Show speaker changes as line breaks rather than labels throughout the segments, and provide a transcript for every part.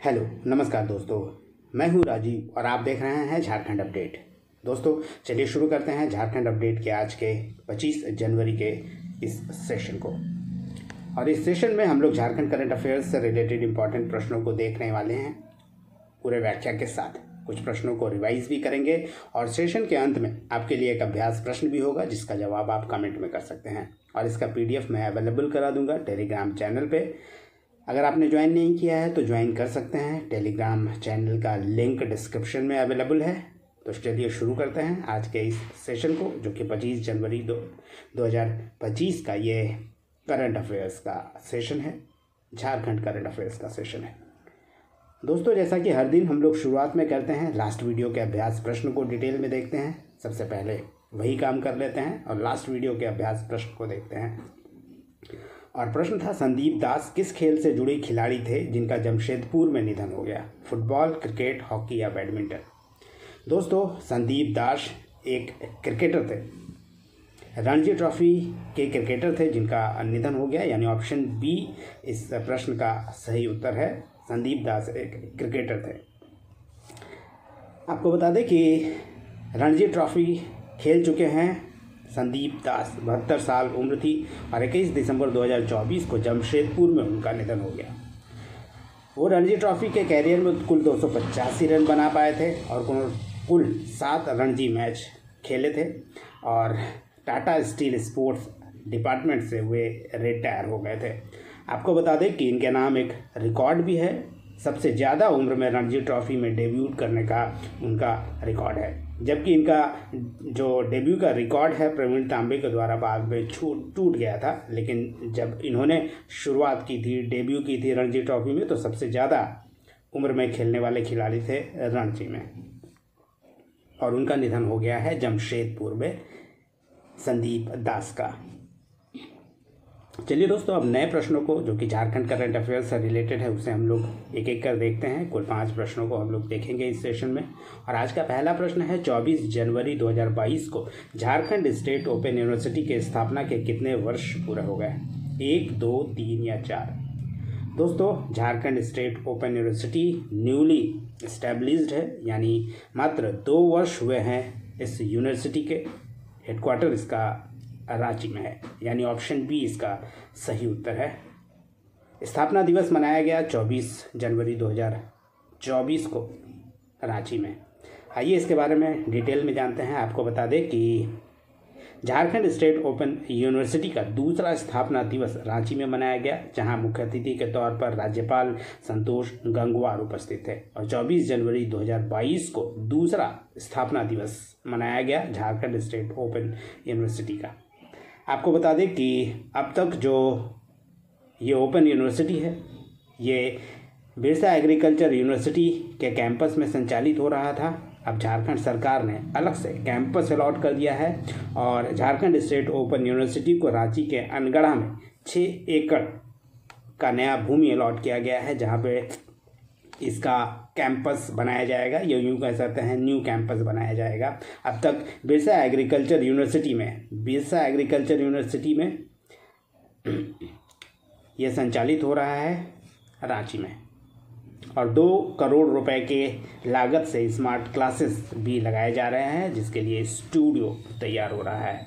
Hello नमस्कार दोस्तों, मैं हूं राजीव और आप देख रहे हैं झारखंड अपडेट। दोस्तों चलिए शुरू करते हैं झारखंड अपडेट के आज के 25 जनवरी के इस सेशन को। और इस सेशन में हम लोग झारखंड करंट अफेयर्स से रिलेटेड इंपॉर्टेंट प्रश्नों को देखने वाले हैं पूरे व्याख्या के साथ। कुछ प्रश्नों को रिवाइज भी करेंगे और सेशन के अंत में आपके लिए एक अभ्यास प्रश्न भी होगा जिसका जवाब आप कमेंट में कर सकते हैं। और इसका PDF मैं अवेलेबल करा दूंगा टेलीग्राम चैनल पे। अगर आपने ज्वाइन नहीं किया है तो ज्वाइन कर सकते हैं। टेलीग्राम चैनल का लिंक डिस्क्रिप्शन में अवेलेबल है। तो चलिए शुरू करते हैं आज के इस सेशन को, जो कि 25 जनवरी 2025 का ये करंट अफेयर्स का सेशन है, झारखंड करंट अफेयर्स का सेशन है। दोस्तों जैसा कि हर दिन हम लोग शुरुआत में करते हैं, लास्ट वीडियो के अभ्यास प्रश्न को डिटेल में देखते हैं। सबसे पहले वही काम कर लेते हैं और लास्ट वीडियो के अभ्यास प्रश्न को देखते हैं। और प्रश्न था, संदीप दास किस खेल से जुड़े खिलाड़ी थे जिनका जमशेदपुर में निधन हो गया? फुटबॉल, क्रिकेट, हॉकी या बैडमिंटन? दोस्तों संदीप दास एक क्रिकेटर थे, रणजी ट्रॉफी के क्रिकेटर थे जिनका निधन हो गया, यानी ऑप्शन बी इस प्रश्न का सही उत्तर है। संदीप दास एक क्रिकेटर थे। आपको बता दें कि रणजी ट्रॉफी खेल चुके हैं संदीप दास। 72 साल उम्र थी और 21 दिसंबर 2024 को जमशेदपुर में उनका निधन हो गया। वो रणजी ट्रॉफी के कैरियर में कुल 285 रन बना पाए थे और कुल 7 रणजी मैच खेले थे और टाटा स्टील स्पोर्ट्स डिपार्टमेंट से वे रिटायर हो गए थे। आपको बता दें कि इनके नाम एक रिकॉर्ड भी है, सबसे ज़्यादा उम्र में रणजी ट्रॉफी में डेब्यूट करने का उनका रिकॉर्ड है। जबकि इनका जो डेब्यू का रिकॉर्ड है प्रवीण तांबे के द्वारा बाद में टूट गया था, लेकिन जब इन्होंने शुरुआत की थी, डेब्यू की थी रणजी ट्रॉफी में, तो सबसे ज़्यादा उम्र में खेलने वाले खिलाड़ी थे रणजी में। और उनका निधन हो गया है जमशेदपुर में, संदीप दास का। चलिए दोस्तों अब नए प्रश्नों को, जो कि झारखंड करंट अफेयर्स से रिलेटेड है, उसे हम लोग एक एक कर देखते हैं। कुल 5 प्रश्नों को हम लोग देखेंगे इस सेशन में। और आज का पहला प्रश्न है, 24 जनवरी 2022 को झारखंड स्टेट ओपन यूनिवर्सिटी के स्थापना के कितने वर्ष पूरे हो गए? 1, 2, 3 या 4? दोस्तों Jharkhand state open university newly established है, यानी मात्र 2 वर्ष हुए हैं इस यूनिवर्सिटी के। हेडक्वार्टर इसका रांची में है, यानी ऑप्शन बी इसका सही उत्तर है। स्थापना दिवस मनाया गया 24 जनवरी 2024 को रांची में। आइए इसके बारे में डिटेल में जानते हैं। आपको बता दें कि झारखंड स्टेट ओपन यूनिवर्सिटी का दूसरा स्थापना दिवस रांची में मनाया गया, जहां मुख्य अतिथि के तौर पर राज्यपाल संतोष गंगवार उपस्थित थे। और 24 जनवरी 2022 को दूसरा स्थापना दिवस मनाया गया झारखंड स्टेट ओपन यूनिवर्सिटी का। आपको बता दें कि अब तक जो ये ओपन यूनिवर्सिटी है, ये बिरसा एग्रीकल्चर यूनिवर्सिटी के कैंपस में संचालित हो रहा था। अब झारखंड सरकार ने अलग से कैंपस अलॉट कर दिया है और झारखंड स्टेट ओपन यूनिवर्सिटी को रांची के अनगढ़ा में 6 एकड़ का नया भूमि अलॉट किया गया है, जहाँ पे इसका कैंपस बनाया जाएगा। ये यूँ कह सकते हैं न्यू कैंपस बनाया जाएगा। अब तक बिरसा एग्रीकल्चर यूनिवर्सिटी में ये संचालित हो रहा है रांची में। और 2 करोड़ रुपए के लागत से स्मार्ट क्लासेस भी लगाए जा रहे हैं, जिसके लिए स्टूडियो तैयार हो रहा है।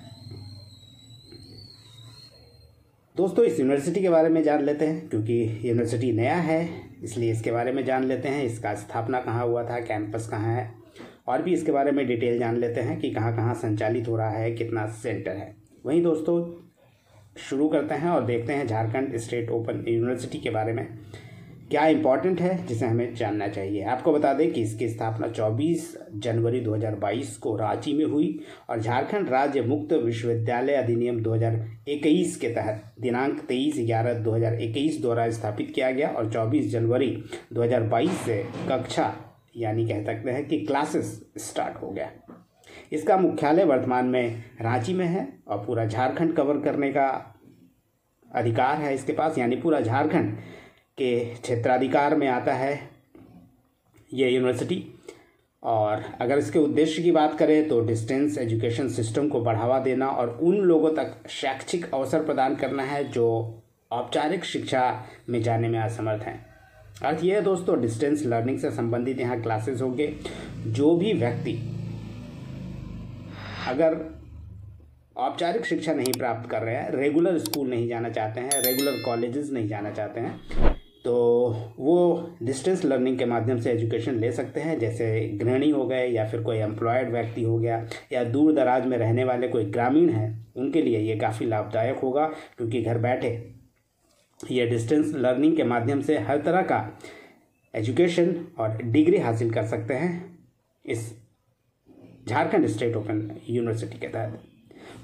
दोस्तों इस यूनिवर्सिटी के बारे में जान लेते हैं, क्योंकि यूनिवर्सिटी नया है इसलिए इसके बारे में जान लेते हैं। इसका स्थापना कहाँ हुआ था, कैंपस कहाँ है, और भी इसके बारे में डिटेल जान लेते हैं कि कहाँ कहाँ संचालित हो रहा है, कितना सेंटर है। वहीं दोस्तों शुरू करते हैं और देखते हैं झारखंड स्टेट ओपन यूनिवर्सिटी के बारे में क्या इंपॉर्टेंट है जिसे हमें जानना चाहिए। आपको बता दें कि इसकी स्थापना 24 जनवरी 2022 को रांची में हुई और झारखंड राज्य मुक्त विश्वविद्यालय अधिनियम 2021 के तहत दिनांक 23/11/2021 द्वारा स्थापित किया गया। और 24 जनवरी 2022 से कक्षा, यानी कह सकते हैं कि क्लासेस स्टार्ट हो गया। इसका मुख्यालय वर्तमान में रांची में है और पूरा झारखंड कवर करने का अधिकार है इसके पास, यानी पूरा झारखंड के क्षेत्राधिकार में आता है ये यूनिवर्सिटी। और अगर इसके उद्देश्य की बात करें तो डिस्टेंस एजुकेशन सिस्टम को बढ़ावा देना और उन लोगों तक शैक्षिक अवसर प्रदान करना है जो औपचारिक शिक्षा में जाने में असमर्थ हैं। अर्थ ये है दोस्तों, डिस्टेंस लर्निंग से संबंधित यहाँ क्लासेस होंगे। जो भी व्यक्ति अगर औपचारिक शिक्षा नहीं प्राप्त कर रहे हैं, रेगुलर स्कूल नहीं जाना चाहते हैं, रेगुलर कॉलेजेस नहीं जाना चाहते हैं, तो वो डिस्टेंस लर्निंग के माध्यम से एजुकेशन ले सकते हैं। जैसे गृहिणी हो गए, या फिर कोई एम्प्लॉयड व्यक्ति हो गया, या दूर दराज में रहने वाले कोई ग्रामीण हैं, उनके लिए ये काफ़ी लाभदायक होगा, क्योंकि घर बैठे ये डिस्टेंस लर्निंग के माध्यम से हर तरह का एजुकेशन और डिग्री हासिल कर सकते हैं इस झारखंड स्टेट ओपन यूनिवर्सिटी के तहत।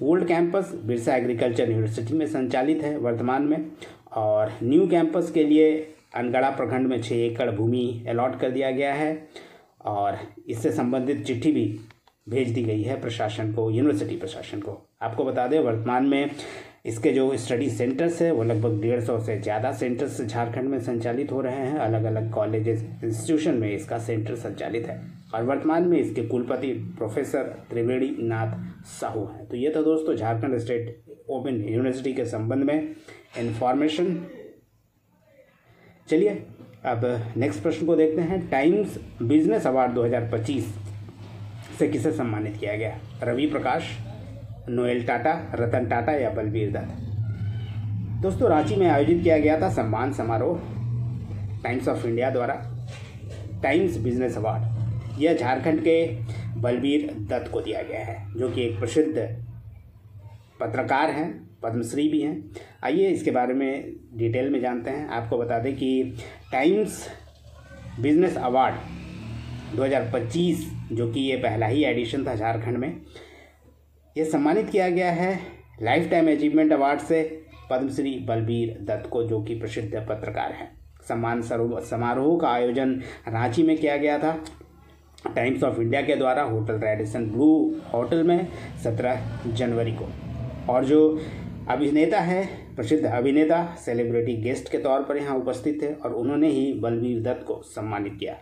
Old campus Birsa agriculture university में संचालित है वर्तमान में, और न्यू कैंपस के लिए अनगढ़ा प्रखंड में 6 एकड़ भूमि अलॉट कर दिया गया है, और इससे संबंधित चिट्ठी भी भेज दी गई है प्रशासन को, यूनिवर्सिटी प्रशासन को। आपको बता दें, वर्तमान में इसके जो स्टडी सेंटर्स है वो लगभग 150 से ज़्यादा सेंटर्स झारखंड में संचालित हो रहे हैं। अलग अलग कॉलेजेस, इंस्टीट्यूशन में इसका सेंटर संचालित है, और वर्तमान में इसके कुलपति प्रोफेसर त्रिवेणी नाथ साहू हैं। तो ये था दोस्तों झारखंड स्टेट ओपन यूनिवर्सिटी के संबंध में इन्फॉर्मेशन। चलिए अब नेक्स्ट प्रश्न को देखते हैं। टाइम्स बिजनेस अवार्ड 2025 से किसे सम्मानित किया गया? रवि प्रकाश, नोएल टाटा, रतन टाटा या बलबीर दत्त? दोस्तों, रांची में आयोजित किया गया था सम्मान समारोह टाइम्स ऑफ इंडिया द्वारा, टाइम्स बिजनेस अवार्ड। यह झारखंड के बलबीर दत्त को दिया गया है, जो कि एक प्रसिद्ध पत्रकार हैं, पद्मश्री भी हैं। आइए इसके बारे में डिटेल में जानते हैं। आपको बता दें कि टाइम्स बिजनेस अवार्ड 2025, जो कि ये पहला ही एडिशन था झारखंड में, ये सम्मानित किया गया है लाइफ टाइम अचीवमेंट अवार्ड से पद्मश्री बलबीर दत्त को, जो कि प्रसिद्ध पत्रकार हैं। सम्मान समारोह का आयोजन रांची में किया गया था टाइम्स ऑफ इंडिया के द्वारा, होटल रेडिसन ब्लू होटल में 17 जनवरी को। और जो अभिनेता है, प्रसिद्ध अभिनेता, सेलिब्रिटी गेस्ट के तौर पर यहाँ उपस्थित थे, और उन्होंने ही बलबीर दत्त को सम्मानित किया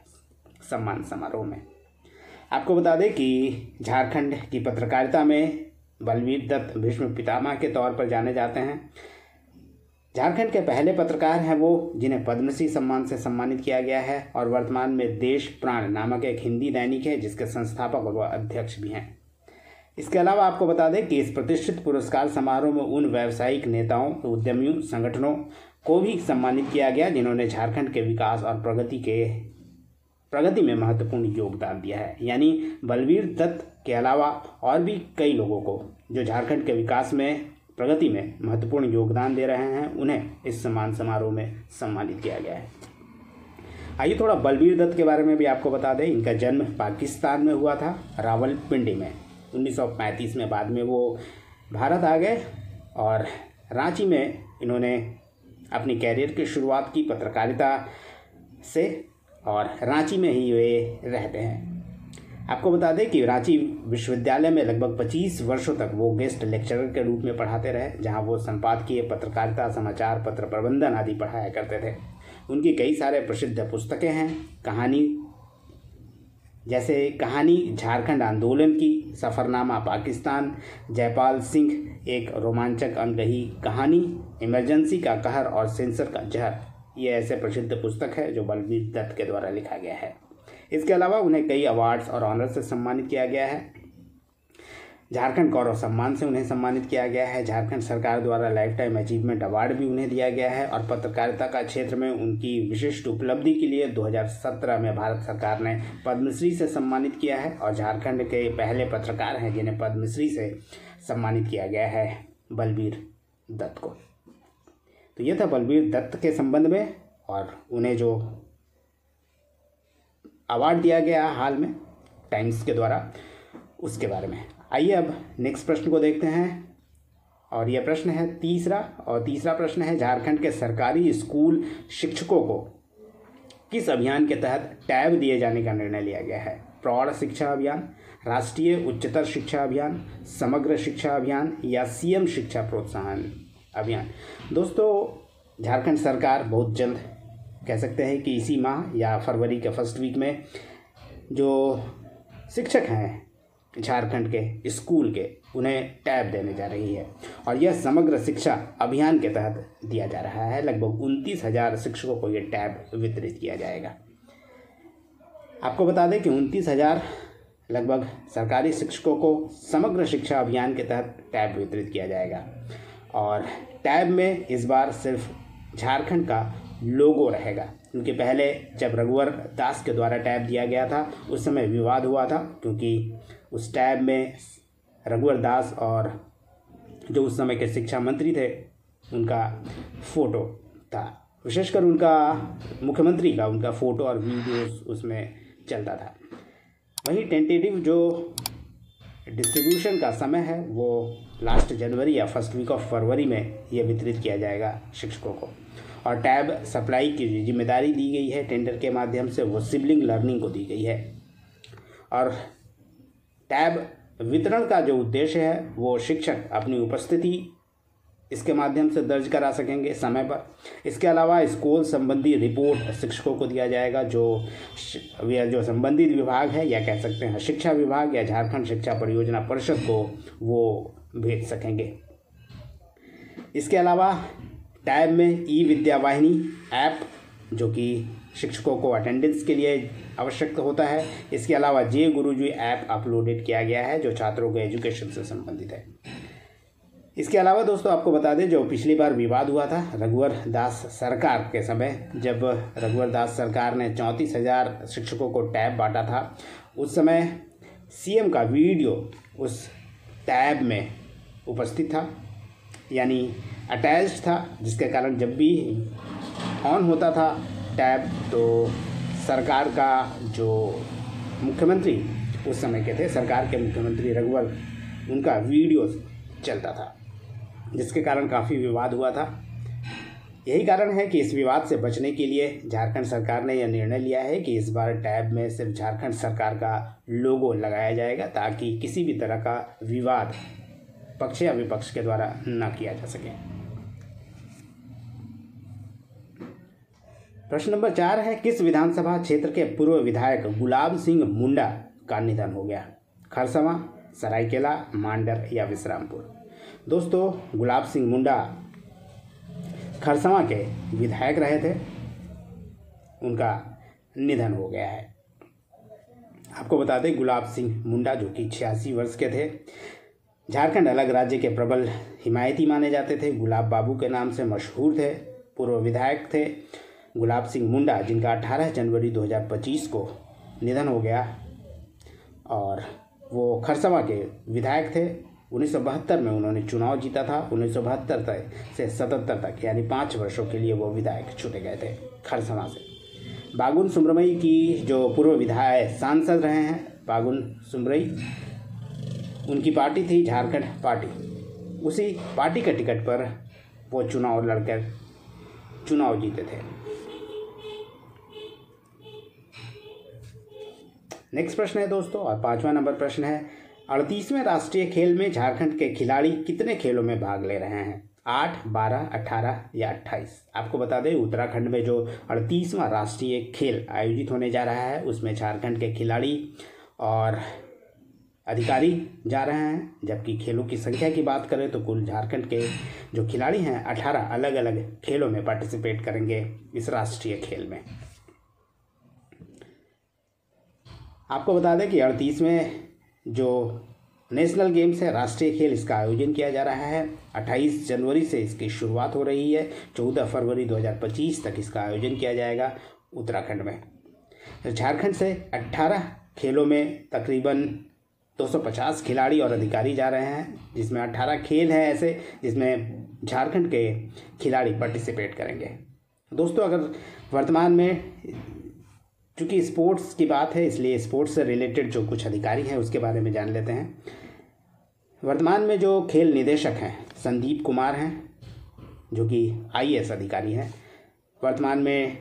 सम्मान समारोह में। आपको बता दें कि झारखंड की पत्रकारिता में बलबीर दत्त भीष्म पितामह के तौर पर जाने जाते हैं। झारखंड के पहले पत्रकार हैं वो, जिन्हें पद्मश्री सम्मान से सम्मानित किया गया है, और वर्तमान में देश प्राण नामक एक हिंदी दैनिक है जिसके संस्थापक और अध्यक्ष भी हैं। इसके अलावा आपको बता दें कि इस प्रतिष्ठित पुरस्कार समारोह में उन व्यावसायिक नेताओं, उद्यमियों, संगठनों को भी सम्मानित किया गया जिन्होंने झारखंड के विकास और प्रगति में महत्वपूर्ण योगदान दिया है। यानी बलबीर दत्त के अलावा और भी कई लोगों को जो झारखंड के विकास में, प्रगति में महत्वपूर्ण योगदान दे रहे हैं, उन्हें इस सम्मान समारोह में सम्मानित किया गया है। आइए थोड़ा बलबीर दत्त के बारे में भी आपको बता दें। इनका जन्म पाकिस्तान में हुआ था, रावलपिंडी में 1935 में। बाद में वो भारत आ गए और रांची में इन्होंने अपनी कैरियर की शुरुआत की पत्रकारिता से, और रांची में ही वे रहते हैं। आपको बता दें कि रांची विश्वविद्यालय में लगभग 25 वर्षों तक वो गेस्ट लेक्चरर के रूप में पढ़ाते रहे, जहां वो संपादकीय पत्रकारिता, समाचार पत्र प्रबंधन आदि पढ़ाया करते थे। उनकी कई सारे प्रसिद्ध पुस्तकें हैं। जैसे कहानी झारखंड आंदोलन की, सफ़रनामा पाकिस्तान, जयपाल सिंह एक रोमांचक अनकही कहानी, इमरजेंसी का कहर और सेंसर का जहर, ये ऐसे प्रसिद्ध पुस्तक है जो बलबीर दत्त के द्वारा लिखा गया है। इसके अलावा उन्हें कई अवार्ड्स और ऑनर से सम्मानित किया गया है। झारखंड गौरव सम्मान से उन्हें सम्मानित किया गया है। झारखंड सरकार द्वारा लाइफ टाइम अचीवमेंट अवार्ड भी उन्हें दिया गया है, और पत्रकारिता का क्षेत्र में उनकी विशिष्ट उपलब्धि के लिए 2017 में भारत सरकार ने पद्मश्री से सम्मानित किया है, और झारखंड के पहले पत्रकार हैं जिन्हें पद्मश्री से सम्मानित किया गया है बलबीर दत्त को। तो ये था बलबीर दत्त के संबंध में, और उन्हें जो अवार्ड दिया गया हाल में टाइम्स के द्वारा, उसके बारे में। आइए अब नेक्स्ट प्रश्न को देखते हैं, और यह प्रश्न है तीसरा प्रश्न है, झारखंड के सरकारी स्कूल शिक्षकों को किस अभियान के तहत टैब दिए जाने का निर्णय लिया गया है? प्रौढ़ शिक्षा अभियान, राष्ट्रीय उच्चतर शिक्षा अभियान, समग्र शिक्षा अभियान या सीएम शिक्षा प्रोत्साहन अभियान? दोस्तों, झारखंड सरकार बहुत जल्द, कह सकते हैं कि इसी माह या फरवरी के फर्स्ट वीक में, जो शिक्षक हैं झारखंड के स्कूल के उन्हें टैब देने जा रही है और यह समग्र शिक्षा अभियान के तहत दिया जा रहा है। लगभग 29,000 शिक्षकों को यह टैब वितरित किया जाएगा। आपको बता दें कि 29,000 लगभग सरकारी शिक्षकों को समग्र शिक्षा अभियान के तहत टैब वितरित किया जाएगा और टैब में इस बार सिर्फ झारखंड का लोगो रहेगा, क्योंकि पहले जब रघुवर दास के द्वारा टैब दिया गया था उस समय विवाद हुआ था, क्योंकि उस टैब में रघुवर दास और जो उस समय के शिक्षा मंत्री थे उनका फ़ोटो था, विशेषकर उनका मुख्यमंत्री का उनका फ़ोटो और वीडियोस उसमें चलता था। वहीं टेंटेटिव जो डिस्ट्रीब्यूशन का समय है वो लास्ट जनवरी या फर्स्ट वीक ऑफ फरवरी में ये वितरित किया जाएगा शिक्षकों को। और टैब सप्लाई की जिम्मेदारी दी गई है टेंडर के माध्यम से, वो सिबलिंग लर्निंग को दी गई है। और टैब वितरण का जो उद्देश्य है वो शिक्षक अपनी उपस्थिति इसके माध्यम से दर्ज करा सकेंगे समय पर। इसके अलावा स्कूल संबंधी रिपोर्ट शिक्षकों को दिया जाएगा, जो संबंधित विभाग है या कह सकते हैं शिक्षा विभाग या झारखंड शिक्षा परियोजना परिषद को वो भेज सकेंगे। इसके अलावा टैब में ई विद्या वाहिनी ऐप जो कि शिक्षकों को अटेंडेंस के लिए आवश्यक होता है। इसके अलावा जे गुरुजी ऐप अपलोडेड किया गया है जो छात्रों के एजुकेशन से संबंधित है। इसके अलावा दोस्तों आपको बता दें, जो पिछली बार विवाद हुआ था रघुवर दास सरकार के समय, जब रघुवर दास सरकार ने 34,000 शिक्षकों को टैब बांटा था, उस समय सीएम का वीडियो उस टैब में उपस्थित था, यानी अटैच्ड था, जिसके कारण जब भी ऑन होता था टैब तो सरकार का जो मुख्यमंत्री उस समय के थे, सरकार के मुख्यमंत्री रघुवर, उनका वीडियो चलता था, जिसके कारण काफ़ी विवाद हुआ था। यही कारण है कि इस विवाद से बचने के लिए झारखंड सरकार ने यह निर्णय लिया है कि इस बार टैब में सिर्फ झारखंड सरकार का लोगो लगाया जाएगा, ताकि किसी भी तरह का विवाद पक्ष या विपक्ष के द्वारा न किया जा सके। प्रश्न नंबर 4 है, किस विधानसभा क्षेत्र के पूर्व विधायक गुलाब सिंह मुंडा का निधन हो गया? खरसवां, सरायकेला, मांडर या विश्रामपुर? दोस्तों, गुलाब सिंह मुंडा खरसवां के विधायक रहे थे, उनका निधन हो गया है। आपको बता दें, गुलाब सिंह मुंडा जो कि 86 वर्ष के थे, झारखंड अलग राज्य के प्रबल हिमायती माने जाते थे, गुलाब बाबू के नाम से मशहूर थे, पूर्व विधायक थे गुलाब सिंह मुंडा, जिनका 18 जनवरी 2025 को निधन हो गया और वो खरसवां के विधायक थे। 1972 में उन्होंने चुनाव जीता था। 1972 से 77 तक यानी 5 वर्षों के लिए वो विधायक चुने गए थे खरसवां से। बागुन सुमरमई की जो पूर्व विधायक सांसद रहे हैं, बागुन सुमरई, उनकी पार्टी थी झारखंड पार्टी, उसी पार्टी के टिकट पर वो चुनाव लड़कर चुनाव जीते थे। नेक्स्ट प्रश्न है दोस्तों, और 5वां नंबर प्रश्न है, 38वें राष्ट्रीय खेल में झारखंड के खिलाड़ी कितने खेलों में भाग ले रहे हैं? 8, 12, 18 या 28? आपको बता दें, उत्तराखंड में जो 38वां राष्ट्रीय खेल आयोजित होने जा रहा है उसमें झारखंड के खिलाड़ी और अधिकारी जा रहे हैं, जबकि खेलों की संख्या की बात करें तो कुल झारखंड के जो खिलाड़ी हैं 18 अलग अलग खेलों में पार्टिसिपेट करेंगे इस राष्ट्रीय खेल में। आपको बता दें कि 38वें जो नेशनल गेम्स है, राष्ट्रीय खेल, इसका आयोजन किया जा रहा है। 28 जनवरी से इसकी शुरुआत हो रही है, 14 फरवरी 2025 तक इसका आयोजन किया जाएगा उत्तराखंड में। झारखंड से 18 खेलों में तकरीबन 250 खिलाड़ी और अधिकारी जा रहे हैं, जिसमें 18 खेल हैं ऐसे जिसमें झारखंड के खिलाड़ी पार्टिसिपेट करेंगे। दोस्तों, अगर वर्तमान में चूँकि स्पोर्ट्स की बात है इसलिए स्पोर्ट्स से रिलेटेड जो कुछ अधिकारी हैं उसके बारे में जान लेते हैं। वर्तमान में जो खेल निदेशक हैं संदीप कुमार हैं, जो कि IAS अधिकारी हैं। वर्तमान में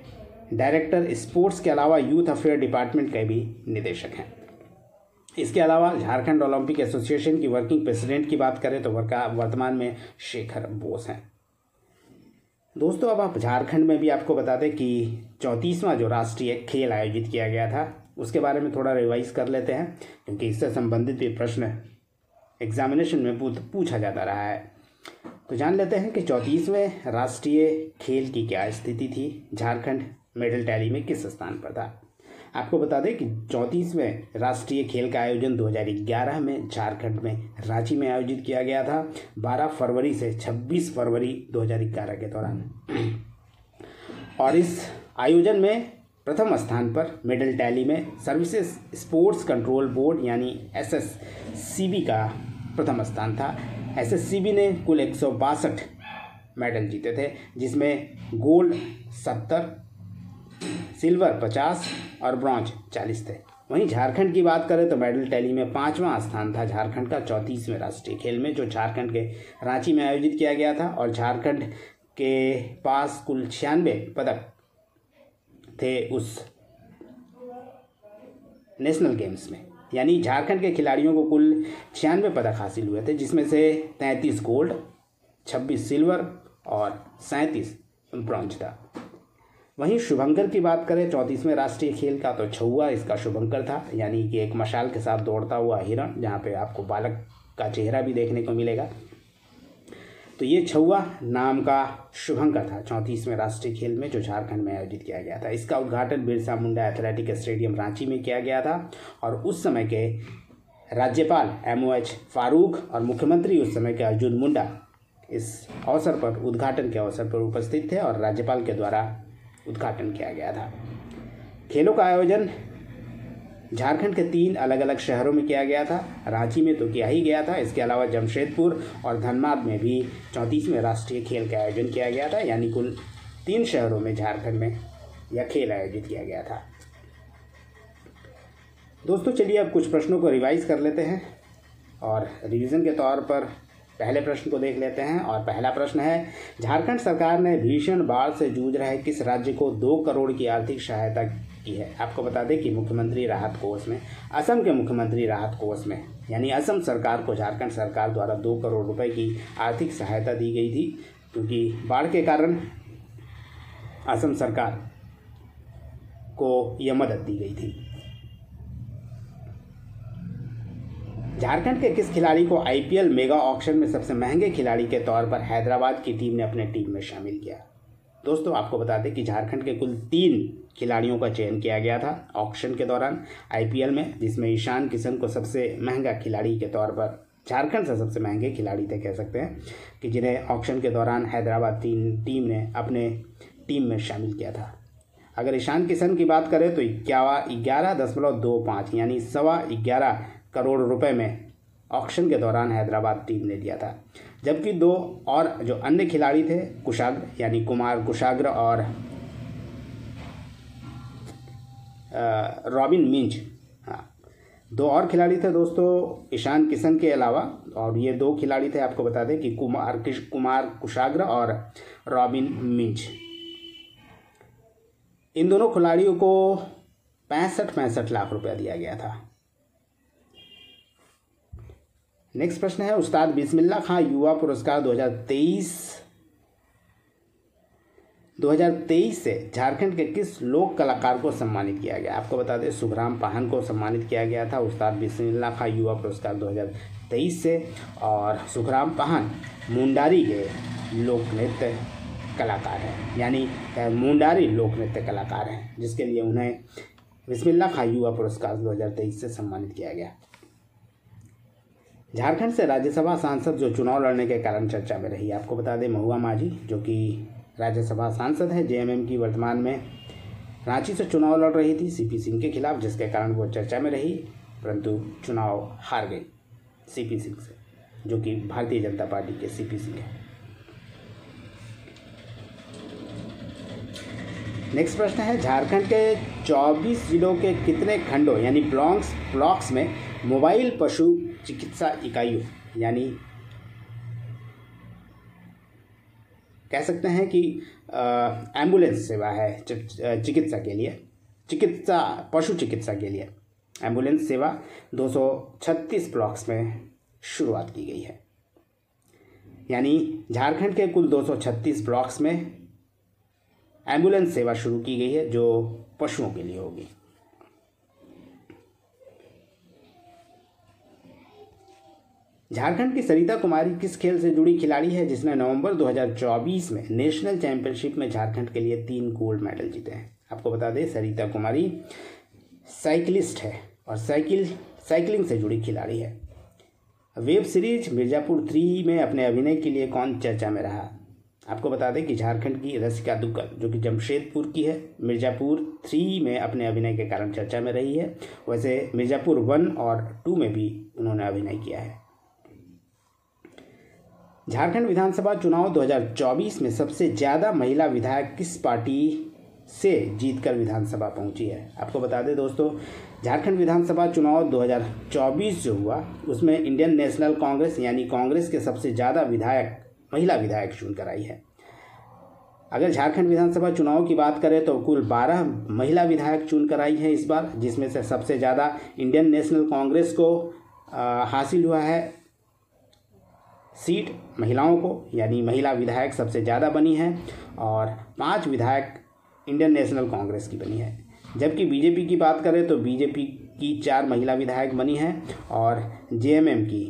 डायरेक्टर स्पोर्ट्स के अलावा यूथ अफेयर डिपार्टमेंट के भी निदेशक हैं। इसके अलावा झारखंड ओलंपिक एसोसिएशन की वर्किंग प्रेसिडेंट की बात करें तो वर्तमान में शेखर बोस हैं। दोस्तों, अब आप झारखंड में भी आपको बता दें कि 34वां जो राष्ट्रीय खेल आयोजित किया गया था उसके बारे में थोड़ा रिवाइज कर लेते हैं, क्योंकि इससे संबंधित भी प्रश्न एग्जामिनेशन में पूछा जाता रहा है। तो जान लेते हैं कि 34वें राष्ट्रीय खेल की क्या स्थिति थी। झारखंड मेडल टैली में किस स्थान पर था। आपको बता दें कि 34वें राष्ट्रीय खेल का आयोजन 2011 में झारखंड में रांची में आयोजित किया गया था, 12 फरवरी से 26 फरवरी 2011 के दौरान। और इस आयोजन में प्रथम स्थान पर मेडल टैली में सर्विसेज स्पोर्ट्स कंट्रोल बोर्ड यानी SSCB का प्रथम स्थान था। SSCB ने कुल 162 मेडल जीते थे, जिसमें गोल्ड 70, सिल्वर 50 और ब्रॉन्ज 40 थे। वहीं झारखंड की बात करें तो मेडल टैली में 5वां स्थान था झारखंड का 34वें राष्ट्रीय खेल में, जो झारखंड के रांची में आयोजित किया गया था। और झारखंड के पास कुल 96 पदक थे उस नेशनल गेम्स में, यानी झारखंड के खिलाड़ियों को कुल 96 पदक हासिल हुए थे, जिसमें से 33 गोल्ड, 26 सिल्वर और 37 ब्रॉन्ज था। वहीं शुभंकर की बात करें 34वें राष्ट्रीय खेल का, तो छुआ इसका शुभंकर था, यानी कि एक मशाल के साथ दौड़ता हुआ हिरण, जहाँ पे आपको बालक का चेहरा भी देखने को मिलेगा। तो ये छुआ नाम का शुभंकर था 34वें राष्ट्रीय खेल में, जो झारखंड में आयोजित किया गया था। इसका उद्घाटन बिरसा मुंडा एथलेटिक स्टेडियम रांची में किया गया था और उस समय के राज्यपाल MOH फारूक और मुख्यमंत्री उस समय के अर्जुन मुंडा इस अवसर पर, उद्घाटन के अवसर पर उपस्थित थे और राज्यपाल के द्वारा उद्घाटन किया गया था। खेलों का आयोजन झारखंड के 3 अलग अलग शहरों में किया गया था। रांची में तो किया ही गया था, इसके अलावा जमशेदपुर और धनबाद में भी 34वें राष्ट्रीय खेल का आयोजन किया गया था, यानी कुल 3 शहरों में झारखंड में यह खेल आयोजित किया गया था। दोस्तों चलिए अब कुछ प्रश्नों को रिवाइज कर लेते हैं और रिवीजन के तौर पर पहले प्रश्न को देख लेते हैं। और पहला प्रश्न है, झारखंड सरकार ने भीषण बाढ़ से जूझ रहे किस राज्य को 2 करोड़ की आर्थिक सहायता की है। आपको बता दें कि मुख्यमंत्री राहत कोष में, असम के मुख्यमंत्री राहत कोष में, यानी असम सरकार को झारखंड सरकार द्वारा 2 करोड़ रुपए की आर्थिक सहायता दी गई थी, क्योंकि बाढ़ के कारण असम सरकार को यह मदद दी गई थी। झारखंड के किस खिलाड़ी को IPL मेगा ऑक्शन में सबसे महंगे खिलाड़ी के तौर पर हैदराबाद की टीम ने अपने टीम में शामिल किया। दोस्तों आपको बता दें कि झारखंड के कुल 3 खिलाड़ियों का चयन किया गया था ऑक्शन के दौरान IPL में, जिसमें ईशान किशन को सबसे महंगा खिलाड़ी के तौर पर, झारखंड से सबसे महंगे खिलाड़ी थे कह सकते हैं, कि जिन्हें ऑक्शन के दौरान हैदराबाद टीम ने अपने टीम में शामिल किया था। अगर ईशान किशन की बात करें तो 11.25 यानी 11.25 करोड़ रुपए में ऑक्शन के दौरान हैदराबाद टीम ने दिया था। जबकि 2 और जो अन्य खिलाड़ी थे, कुशाग्र यानी कुमार कुशाग्र और रॉबिन मिंज, 2 और खिलाड़ी थे दोस्तों ईशान किशन के अलावा, और ये 2 खिलाड़ी थे आपको बता दें कि कुमार कुशाग्र और रॉबिन मिंज। इन दोनों खिलाड़ियों को 65 लाख रुपया दिया गया था। नेक्स्ट प्रश्न है, उस्ताद बिस्मिल्लाह खां युवा पुरस्कार 2023 से झारखंड के किस लोक कलाकार को सम्मानित किया गया। आपको बता दें सुखराम पाहन को सम्मानित किया गया था उस्ताद बिस्मिल्लाह खां युवा पुरस्कार 2023 से। और सुखराम पाहन मुंडारी के लोक नृत्य कलाकार हैं, यानी मुंडारी लोक नृत्य कलाकार हैं, जिसके लिए उन्हें बिस्मिल्लाह खां युवा पुरस्कार 2023 से सम्मानित किया गया। झारखंड से राज्यसभा सांसद जो चुनाव लड़ने के कारण चर्चा में रही, आपको बता दें महुआ माझी, जो कि राज्यसभा सांसद है JMM की, वर्तमान में रांची से चुनाव लड़ रही थी CP सिंह के खिलाफ, जिसके कारण वो चर्चा में रही, परंतु चुनाव हार गई CP सिंह से, जो कि भारतीय जनता पार्टी के CP सिंह है। नेक्स्ट प्रश्न है, झारखंड के 24 जिलों के कितने खंडों यानी ब्लॉक्स में मोबाइल पशु चिकित्सा इकाइयों, यानी कह सकते हैं कि एम्बुलेंस सेवा है चिकित्सा के लिए, पशु चिकित्सा के लिए एम्बुलेंस सेवा 236 ब्लॉक्स में शुरुआत की गई है। यानी झारखंड के कुल 236 ब्लॉक्स में एम्बुलेंस सेवा शुरू की गई है, जो पशुओं के लिए होगी। झारखंड की सरिता कुमारी किस खेल से जुड़ी खिलाड़ी है जिसने नवंबर 2024 में नेशनल चैंपियनशिप में झारखंड के लिए 3 गोल्ड मेडल जीते हैं? आपको बता दें, सरिता कुमारी साइकिलिस्ट है और साइकिलिंग से जुड़ी खिलाड़ी है। वेब सीरीज मिर्ज़ापुर 3 में अपने अभिनय के लिए कौन चर्चा में रहा? आपको बता दें कि झारखंड की रसिका दुग्गल, जो कि जमशेदपुर की है, मिर्ज़ापुर 3 में अपने अभिनय के कारण चर्चा में रही है। वैसे मिर्ज़ापुर 1 और 2 में भी उन्होंने अभिनय किया है। झारखंड विधानसभा चुनाव 2024 में सबसे ज़्यादा महिला विधायक किस पार्टी से जीतकर विधानसभा पहुंची है? आपको बता दें दोस्तों, झारखंड विधानसभा चुनाव 2024 जो हुआ उसमें इंडियन नेशनल कांग्रेस यानी कांग्रेस के सबसे ज़्यादा महिला विधायक चुनकर आई है। अगर झारखंड विधानसभा चुनाव की बात करें तो कुल 12 महिला विधायक चुनकर आई है इस बार, जिसमें से सबसे ज़्यादा इंडियन नेशनल कांग्रेस को हासिल हुआ है सीट महिलाओं को, यानी महिला विधायक सबसे ज़्यादा बनी है और 5 विधायक इंडियन नेशनल कांग्रेस की बनी है। जबकि बीजेपी की बात करें तो बीजेपी की 4 महिला विधायक बनी हैं और जेएमएम की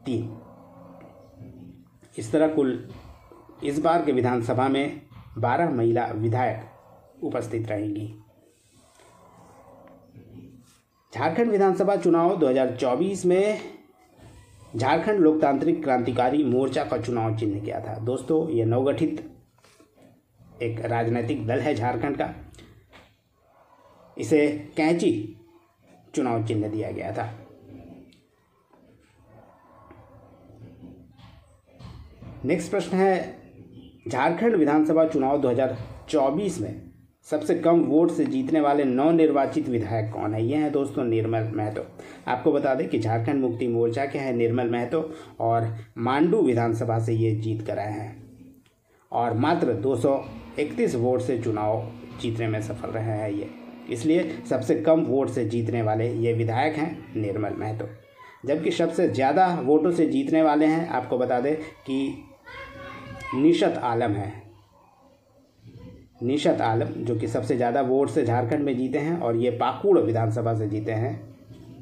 3। इस तरह कुल इस बार के विधानसभा में 12 महिला विधायक उपस्थित रहेंगी। झारखंड विधानसभा चुनाव 2024 में झारखंड लोकतांत्रिक क्रांतिकारी मोर्चा का चुनाव चिन्ह क्या था? दोस्तों, ये नवगठित एक राजनीतिक दल है झारखंड का। इसे कैंची चुनाव चिन्ह दिया गया था। नेक्स्ट प्रश्न है, झारखंड विधानसभा चुनाव 2024 में सबसे कम वोट से जीतने वाले नवनिर्वाचित विधायक कौन है? ये हैं दोस्तों निर्मल महतो। आपको बता दें कि झारखंड मुक्ति मोर्चा के हैं निर्मल महतो और मांडू विधानसभा से ये जीत कर आए हैं और मात्र 231 वोट से चुनाव जीतने में सफल रहे हैं ये, इसलिए सबसे कम वोट से जीतने वाले ये विधायक हैं निर्मल महतो। जबकि सबसे ज़्यादा वोटों से जीतने वाले हैं, आपको बता दें कि निशत आलम है। निशत आलम जो कि सबसे ज़्यादा वोट से झारखंड में जीते हैं और ये पाकुड़ विधानसभा से जीते हैं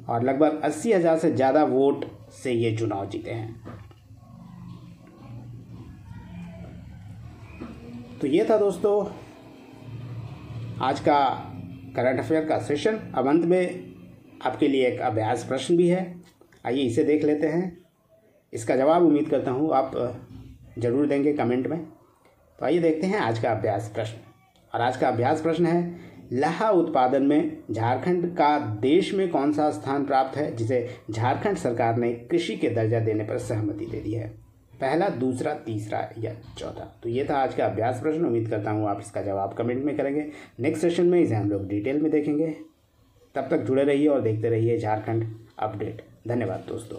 और लगभग 80,000 से ज़्यादा वोट से ये चुनाव जीते हैं। तो ये था दोस्तों आज का करंट अफेयर का सेशन। अब अंत में आपके लिए एक अभ्यास प्रश्न भी है, आइए इसे देख लेते हैं। इसका जवाब उम्मीद करता हूँ आप ज़रूर देंगे कमेंट में। तो आइए देखते हैं आज का अभ्यास प्रश्न। और आज का अभ्यास प्रश्न है, लहा उत्पादन में झारखंड का देश में कौन सा स्थान प्राप्त है जिसे झारखंड सरकार ने कृषि के दर्जा देने पर सहमति दे दी है? पहला, दूसरा, तीसरा या चौथा? तो ये था आज का अभ्यास प्रश्न। उम्मीद करता हूँ आप इसका जवाब कमेंट में करेंगे। नेक्स्ट सेशन में इसे हम लोग डिटेल में देखेंगे। तब तक जुड़े रहिए और देखते रहिए झारखंड अपडेट। धन्यवाद दोस्तों।